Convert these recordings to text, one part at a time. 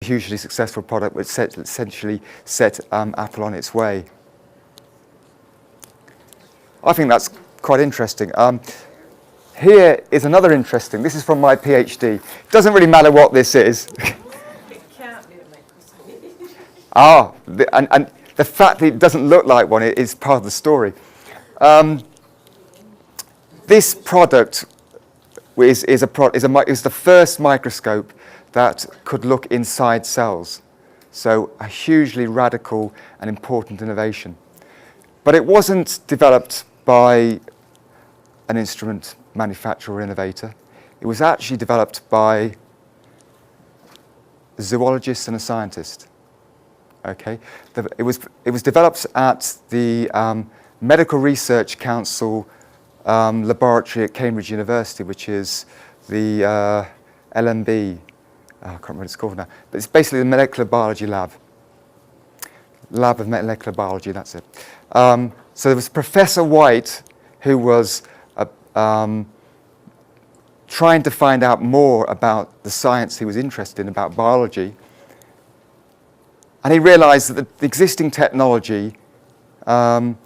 hugely successful product which essentially set Apple on its way. I think that's quite interesting. Here is another interesting, this is from my PhD. It doesn't really matter what this is. It can't be a microscope. And the fact that it doesn't look like one is part of the story. This product is the first microscope that could look inside cells. So a hugely radical and important innovation. But it wasn't developed by an instrument manufacturer or innovator. It was actually developed by a zoologist and a scientist. Okay, it was developed at the Medical Research Council laboratory at Cambridge University, which is the LMB. I can't remember what it's called now, but it's basically the molecular biology lab. Lab of Molecular Biology, that's it. So there was Professor White, who was trying to find out more about the science he was interested in, about biology. And he realized that the existing technology didn't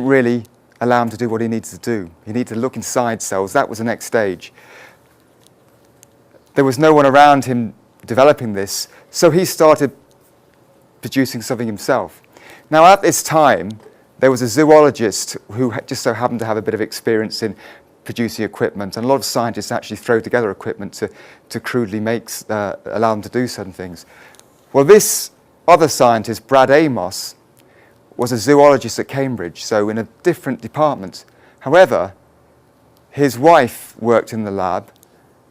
really allow him to do what he needed to do. He needed to look inside cells. That was the next stage. There was no one around him developing this, so he started producing something himself. Now, at this time, there was a zoologist who just so happened to have a bit of experience in producing equipment, and a lot of scientists actually throw together equipment to crudely allow them to do certain things. Well, this other scientist, Brad Amos, was a zoologist at Cambridge, so in a different department. However, his wife worked in the lab,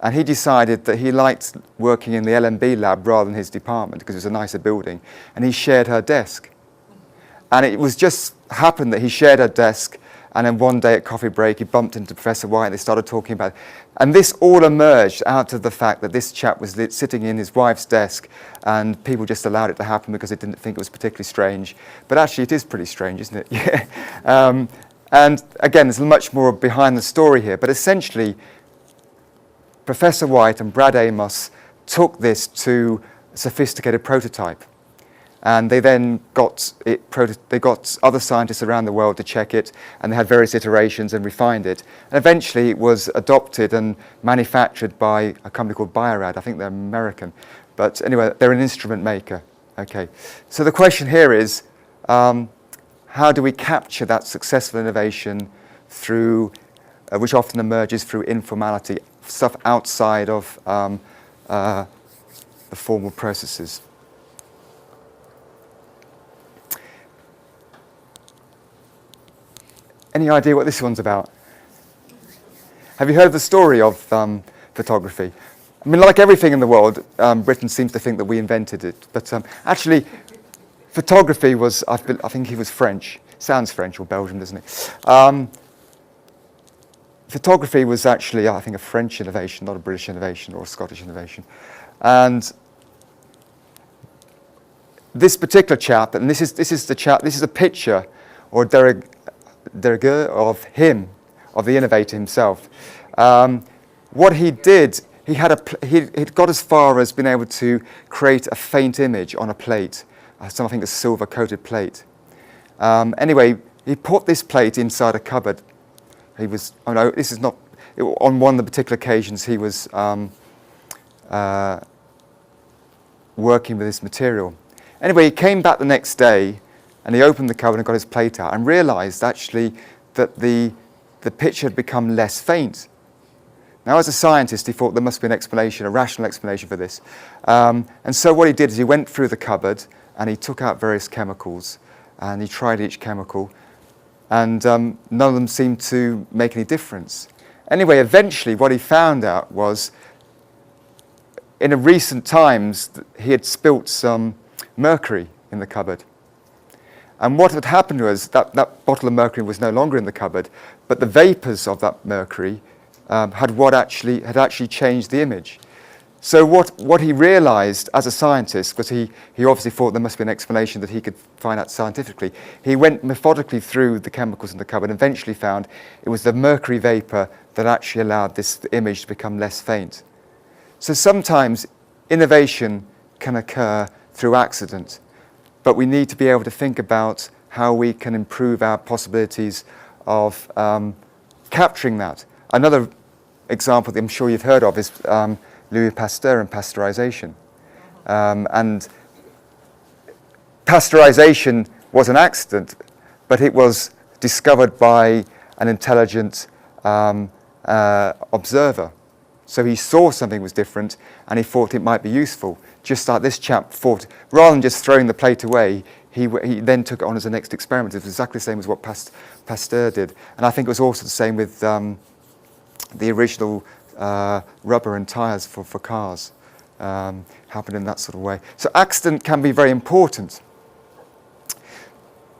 and he decided that he liked working in the LMB lab rather than his department because it was a nicer building, and he shared her desk. And it was just happened that he shared her desk, and then one day at coffee break he bumped into Professor White and they started talking about it. And this all emerged out of the fact that this chap was sitting in his wife's desk, and people just allowed it to happen because they didn't think it was particularly strange. But actually it is pretty strange, isn't it? Yeah. And again, there's much more behind the story here, but essentially Professor White and Brad Amos took this to a sophisticated prototype. And they then got other scientists around the world to check it, and they had various iterations and refined it. And eventually it was adopted and manufactured by a company called Biorad. I think they're American. But anyway, they're an instrument maker. Okay. So the question here is, how do we capture that successful innovation through, which often emerges through informality, stuff outside of the formal processes? Any idea what this one's about? Have you heard the story of photography? I mean, like everything in the world, Britain seems to think that we invented it. But actually, photography was, I think he was French. Sounds French or Belgian, doesn't it? Photography was actually, I think, a French innovation, not a British innovation or a Scottish innovation. And this particular chap, and this is a picture, or derrière of him, of the innovator himself. What he did, he'd got as far as being able to create a faint image on a plate, something a silver-coated plate. Anyway, he put this plate inside a cupboard. He was, oh no, this is not, on one of the particular occasions he was working with this material. Anyway, he came back the next day, and he opened the cupboard and got his plate out and realized actually that the picture had become less faint. Now, as a scientist, he thought there must be an explanation, a rational explanation for this. And so what he did is he went through the cupboard and he took out various chemicals and he tried each chemical, and none of them seemed to make any difference. Anyway, eventually what he found out was, in recent times, he had spilt some mercury in the cupboard. And what had happened was that bottle of mercury was no longer in the cupboard, but the vapors of that mercury had actually changed the image. So what he realized as a scientist, because he obviously thought there must be an explanation that he could find out scientifically, he went methodically through the chemicals in the cupboard and eventually found it was the mercury vapor that actually allowed this image to become less faint. So sometimes innovation can occur through accident, but we need to be able to think about how we can improve our possibilities of capturing that. Another example that I'm sure you've heard of is Louis Pasteur and pasteurization. And pasteurization was an accident, but it was discovered by an intelligent observer. So he saw something was different and he thought it might be useful. Just like this chap thought, rather than just throwing the plate away, he then took it on as the next experiment. It was exactly the same as what Pasteur did. And I think it was also the same with the original rubber and tyres for cars. Happened in that sort of way. So accident can be very important.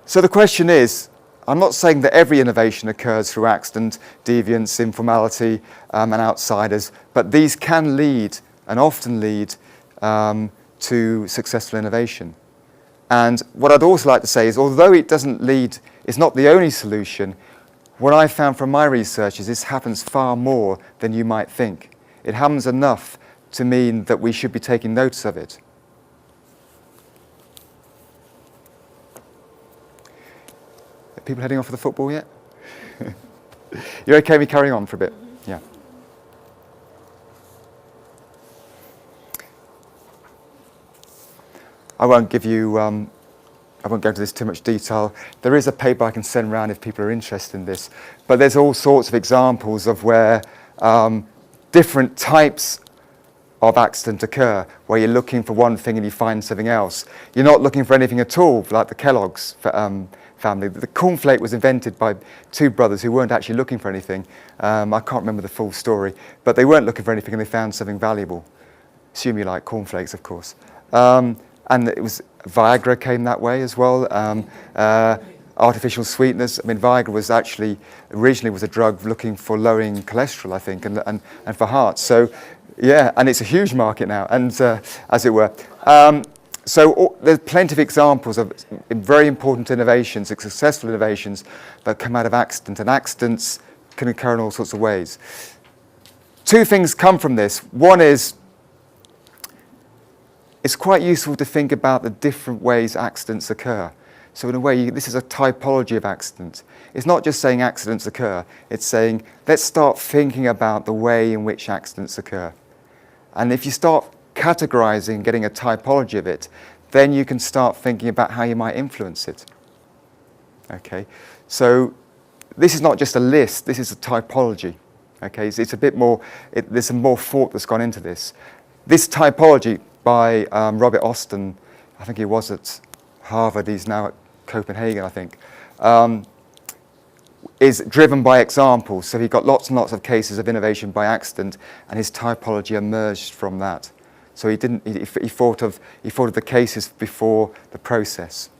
So the question is, I'm not saying that every innovation occurs through accident, deviance, informality, and outsiders, but these can lead, and often lead, to successful innovation. And what I'd also like to say is, although it doesn't lead, it's not the only solution, what I found from my research is this happens far more than you might think. It happens enough to mean that we should be taking notice of it. Are people heading off for the football yet? You're okay with me carrying on for a bit? Yeah. I won't go into this too much detail. There is a paper I can send around if people are interested in this. But there's all sorts of examples of where different types of accident occur, where you're looking for one thing and you find something else. You're not looking for anything at all, like the Kellogg's family. The cornflake was invented by two brothers who weren't actually looking for anything. I can't remember the full story, but they weren't looking for anything and they found something valuable. Assume you like cornflakes, of course. And it was Viagra came that way as well. Artificial sweeteners. I mean, Viagra was actually originally was a drug looking for lowering cholesterol, I think, and for hearts. So, yeah, and it's a huge market now, and as it were. So there's plenty of examples of very important innovations, successful innovations that come out of accident, and accidents can occur in all sorts of ways. Two things come from this. One is, it's quite useful to think about the different ways accidents occur. So in a way, this is a typology of accident. It's not just saying accidents occur, it's saying, let's start thinking about the way in which accidents occur. And if you start categorizing, getting a typology of it, then you can start thinking about how you might influence it. Okay, so this is not just a list, this is a typology. Okay, it's a bit more, there's some more thought that's gone into this. This typology by Robert Austin, I think he was at Harvard, he's now at Copenhagen, I think, is driven by examples. So he got lots and lots of cases of innovation by accident, and his typology emerged from that. So he thought of the cases before the process.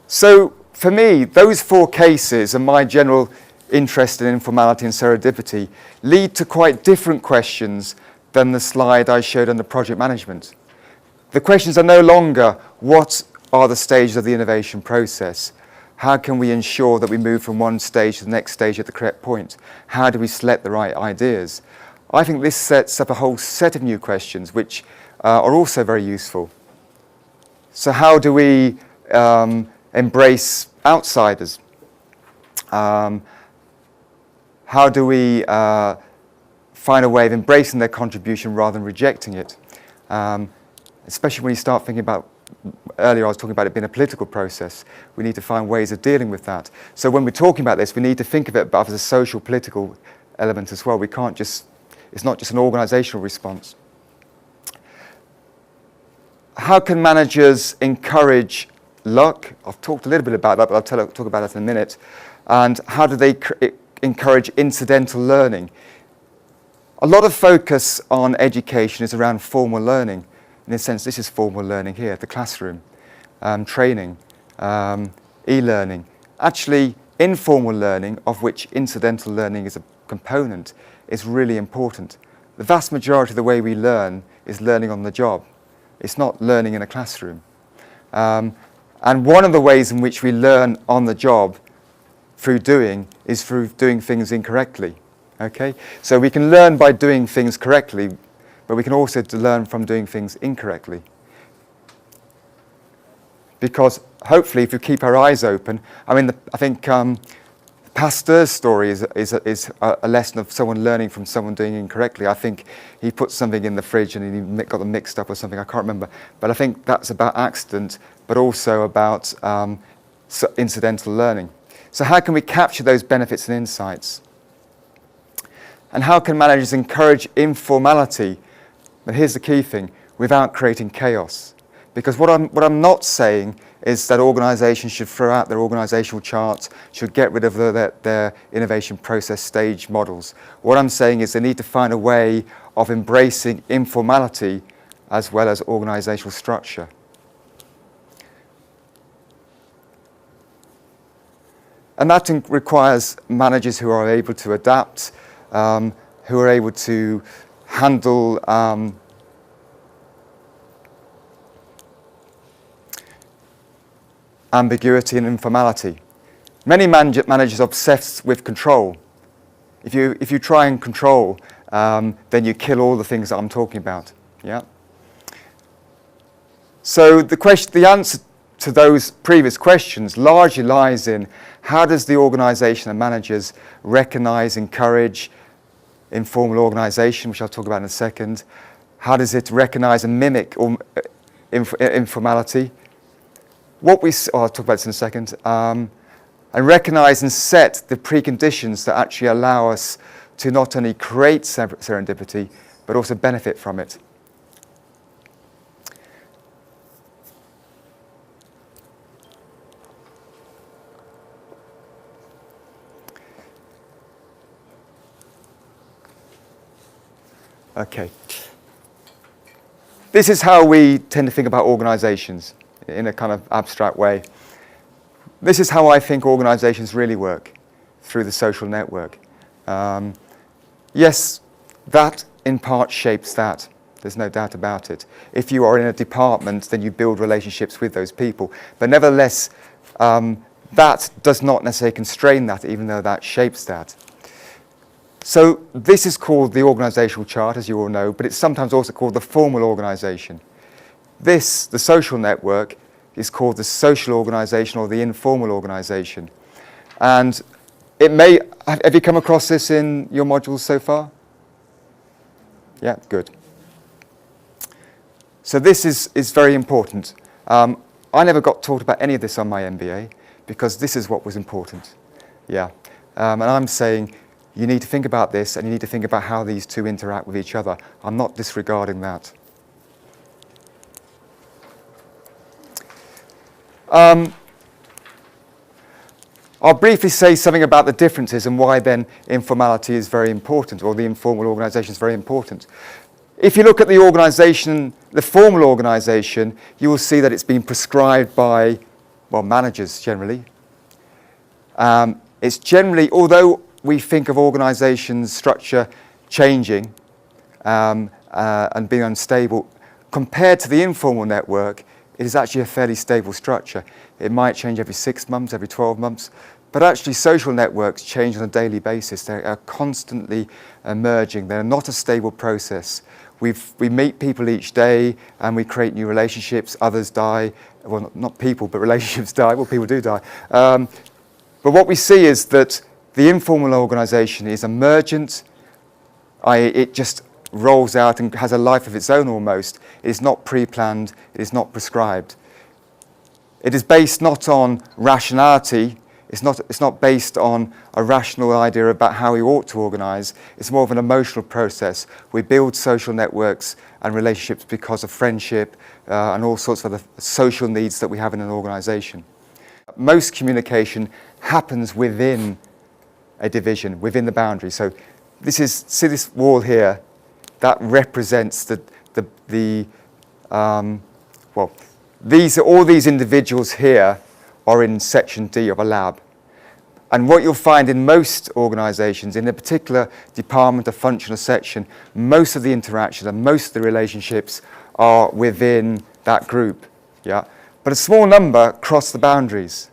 So for me, those four cases and my general interest in informality and serendipity lead to quite different questions than the slide I showed under project management. The questions are no longer, what are the stages of the innovation process? How can we ensure that we move from one stage to the next stage at the correct point? How do we select the right ideas? I think this sets up a whole set of new questions which are also very useful. So how do we embrace outsiders? How do we find a way of embracing their contribution rather than rejecting it? Especially when you start thinking about, earlier I was talking about it being a political process, we need to find ways of dealing with that. So when we're talking about this, we need to think of it as a social political element as well. We can't just, it's not just an organizational response. How can managers encourage luck? I've talked a little bit about that, but I'll talk about that in a minute. And how do they encourage incidental learning? A lot of focus on education is around formal learning. In a sense, this is formal learning here, the classroom, training, e-learning. Actually, informal learning, of which incidental learning is a component, is really important. The vast majority of the way we learn is learning on the job. It's not learning in a classroom. And one of the ways in which we learn on the job through doing is through doing things incorrectly. Okay? So we can learn by doing things correctly, but we can also learn from doing things incorrectly. Because hopefully, if we keep our eyes open, I mean, I think Pasteur's story is a lesson of someone learning from someone doing incorrectly. I think he put something in the fridge and he got them mixed up or something, I can't remember. But I think that's about accident, but also about incidental learning. So how can we capture those benefits and insights? And how can managers encourage informality? But here's the key thing, without creating chaos. Because what I'm not saying is that organisations should throw out their organisational charts, should get rid of their innovation process stage models. What I'm saying is they need to find a way of embracing informality as well as organisational structure. And that requires managers who are able to adapt, who are able to handle ambiguity and informality. Many managers are obsessed with control. If you try and control, then you kill all the things that I'm talking about. Yeah. So the answer to those previous questions largely lies in how does the organisation and managers recognise, encourage informal organisation, which I'll talk about in a second. How does it recognise and mimic informality? I'll talk about this in a second. And recognise and set the preconditions that actually allow us to not only create serendipity, but also benefit from it. Okay. This is how we tend to think about organisations in a kind of abstract way. This is how I think organisations really work, through the social network. Yes, that in part shapes that. There's no doubt about it. If you are in a department, then you build relationships with those people. But nevertheless, that does not necessarily constrain that, even though that shapes that. So this is called the organisational chart, as you all know, but it's sometimes also called the formal organisation. This, the social network, is called the social organisation or the informal organisation. And it may, have you come across this in your modules so far? Yeah, good. So this is very important. I never got taught about any of this on my MBA because this is what was important. Yeah, and I'm saying you need to think about this and you need to think about how these two interact with each other. I'm not disregarding that. I'll briefly say something about the differences and why then informality is very important, or the informal organisation is very important. If you look at the organisation, the formal organisation, you will see that it's been prescribed by, well, managers generally. It's generally, although we think of organisations' structure changing and being unstable, compared to the informal network, it is actually a fairly stable structure. It might change every 6 months, every 12 months, but actually social networks change on a daily basis. They are constantly emerging. They're not a stable process. We meet people each day and we create new relationships. Others die. Well, not people, but relationships die. Well, people do die. But what we see is that the informal organisation is emergent, i.e. it just rolls out and has a life of its own almost. It is not pre-planned, it is not prescribed. It is based not on rationality, it's not based on a rational idea about how we ought to organise, it's more of an emotional process. We build social networks and relationships because of friendship and all sorts of other social needs that we have in an organisation. Most communication happens within a division, within the boundary. So see this wall here? That represents all these individuals here are in section D of a lab. And what you'll find in most organisations, in a particular department, a function, or section, most of the interaction and most of the relationships are within that group. Yeah? But a small number cross the boundaries.